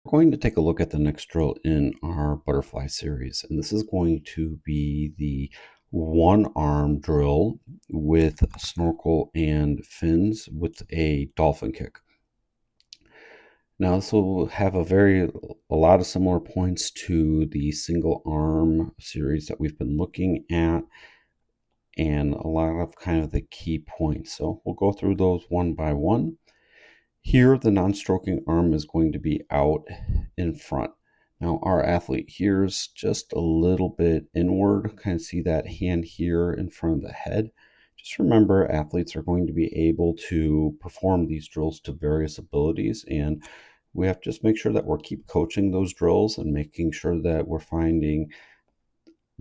We're going to take a look at the next drill in our butterfly series, and this is going to be the one arm drill with snorkel and fins with a dolphin kick. Now this will have a lot of similar points to the single arm series that we've been looking at, and a lot of kind of the key points. So we'll go through those one by one. Here, the non-stroking arm is going to be out in front. Now, our athlete here is just a little bit inward. Kind of see that hand here in front of the head. Just remember, athletes are going to be able to perform these drills to various abilities, and we have to just make sure that we're keep coaching those drills and making sure that we're finding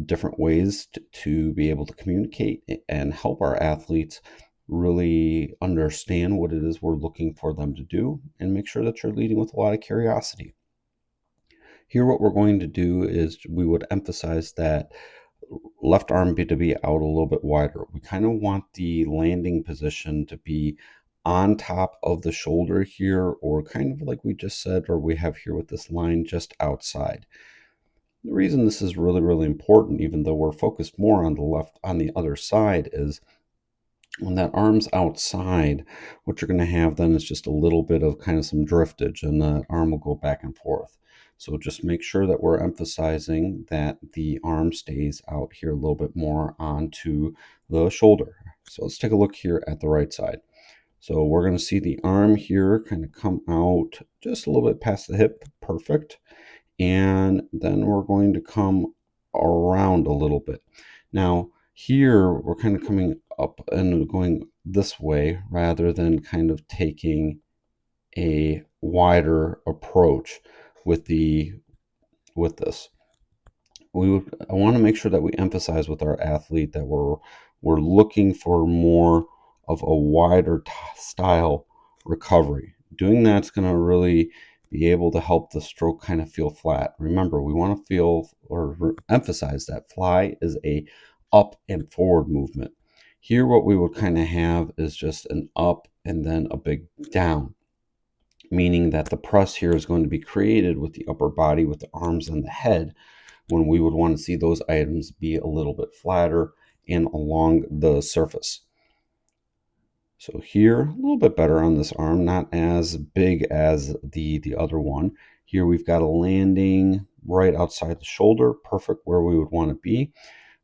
different ways to be able to communicate and help our athletes really understand what it is we're looking for them to do, and make sure that you're leading with a lot of curiosity. Here, what we're going to do is we would emphasize that left arm to be out a little bit wider. We kind of want the landing position to be on top of the shoulder here, or kind of like we just said, or we have here with this line just outside. The reason this is really important, even though we're focused more on the other side, is when that arm's outside, what you're going to have then is just a little bit of kind of some driftage, and the arm will go back and forth. So just make sure that we're emphasizing that the arm stays out here a little bit more onto the shoulder. So let's take a look here at the right side. So we're going to see the arm here kind of come out just a little bit past the hip. Perfect. And then we're going to come around a little bit. Now, here we're kind of coming up and going this way rather than kind of taking a wider approach with this. I want to make sure that we emphasize with our athlete that we're looking for more of a wider style recovery. Doing that's going to really be able to help the stroke kind of feel flat. Remember, we want to feel or emphasize that fly is a up and forward movement. Here, what we would kind of have is just an up and then a big down, meaning that the press here is going to be created with the upper body, with the arms and the head, when we would want to see those items be a little bit flatter and along the surface. So here, a little bit better on this arm, not as big as the other one. Here we've got a landing right outside the shoulder, perfect where we would want to be.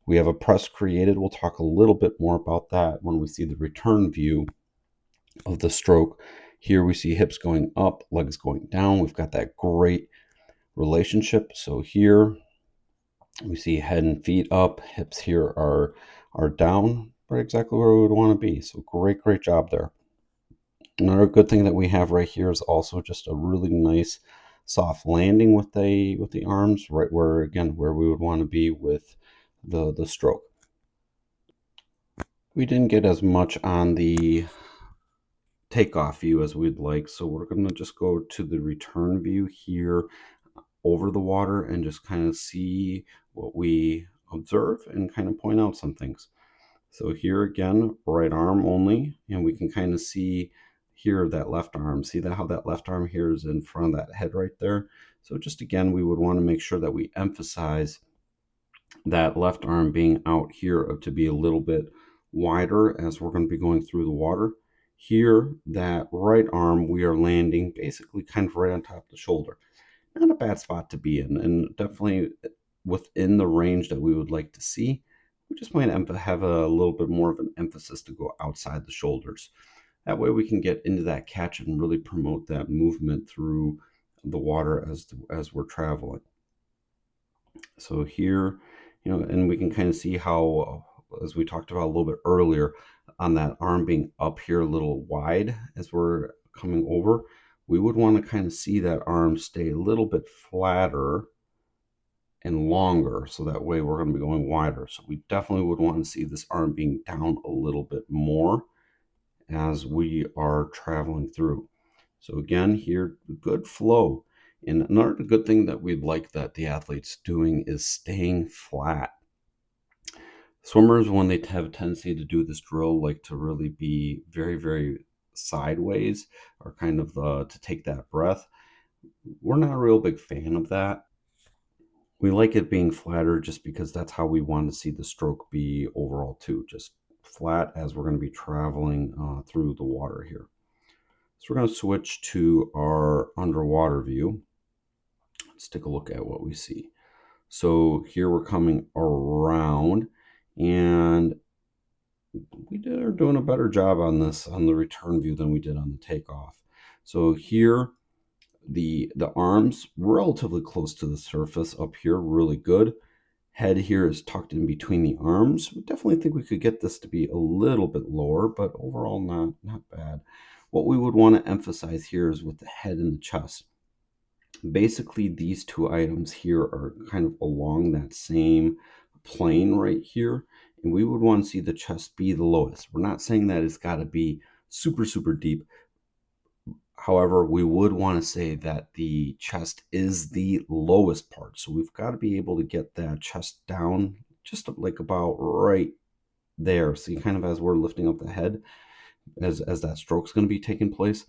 We have a press created. We'll talk a little bit more about that when we see the return view of the stroke. Here we see hips going up, legs going down. We've got that great relationship. So here we see head and feet up, hips here are down, right exactly where we would want to be. So great job there. Another good thing that we have right here is also just a really nice soft landing with the arms, right where we would want to be with the stroke. We didn't get as much on the takeoff view as we'd like, so we're going to just go to the return view here over the water and just kind of see what we observe and kind of point out some things. So here again, right arm only, and we can kind of see here that left arm. See that how that left arm here is in front of that head right there. So just again, we would want to make sure that we emphasize that left arm being out here to be a little bit wider as we're going to be going through the water. Here, that right arm, we are landing basically kind of right on top of the shoulder. Not a bad spot to be in, and definitely within the range that we would like to see. We just might have a little bit more of an emphasis to go outside the shoulders. That way we can get into that catch and really promote that movement through the water as we're traveling. So here, and we can kind of see how, as we talked about a little bit earlier, on that arm being up here a little wide as we're coming over, we would want to kind of see that arm stay a little bit flatter and longer, so that way we're going to be going wider. So we definitely would want to see this arm being down a little bit more as we are traveling through. So again, here, good flow. And another good thing that we'd like that the athlete's doing is staying flat. Swimmers, when they have a tendency to do this drill, like to really be very sideways, or kind of to take that breath. We're not a real big fan of that. We like it being flatter just because that's how we want to see the stroke be overall too, just flat as we're going to be traveling through the water here. So we're going to switch to our underwater view. Let's take a look at what we see. So here we're coming around, and are doing a better job on this on the return view than we did on the takeoff. So here the arms relatively close to the surface up here, really good. Head here is tucked in between the arms. We definitely think we could get this to be a little bit lower, but overall not bad. What we would want to emphasize here is with the head and the chest. Basically, these two items here are kind of along that same plane right here, and we would want to see the chest be the lowest. We're not saying that it's got to be super deep. However, we would want to say that the chest is the lowest part. So we've got to be able to get that chest down just like about right there. See, kind of as we're lifting up the head, as that stroke's going to be taking place.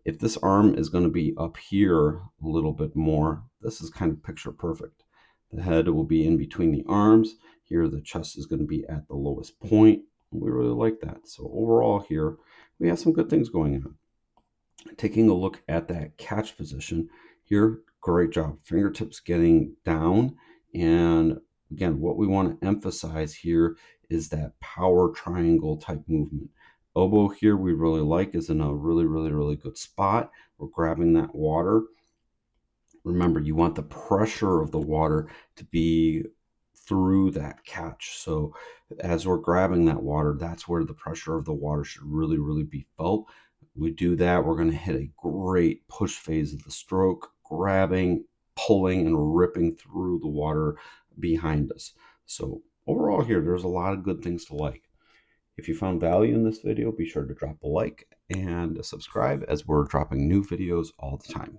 If this arm is going to be up here a little bit more, this is kind of picture perfect. The head will be in between the arms. Here, the chest is going to be at the lowest point. We really like that. So overall here, we have some good things going on. Taking a look at that catch position here, great job. Fingertips getting down. And again, what we want to emphasize here is that power triangle type movement. Elbow here we really like, is in a really good spot. We're grabbing that water. Remember, you want the pressure of the water to be through that catch. So as we're grabbing that water, that's where the pressure of the water should really be felt. We do that, we're going to hit a great push phase of the stroke, grabbing, pulling, and ripping through the water behind us. So overall here, there's a lot of good things to like. If you found value in this video, be sure to drop a like and subscribe, as we're dropping new videos all the time.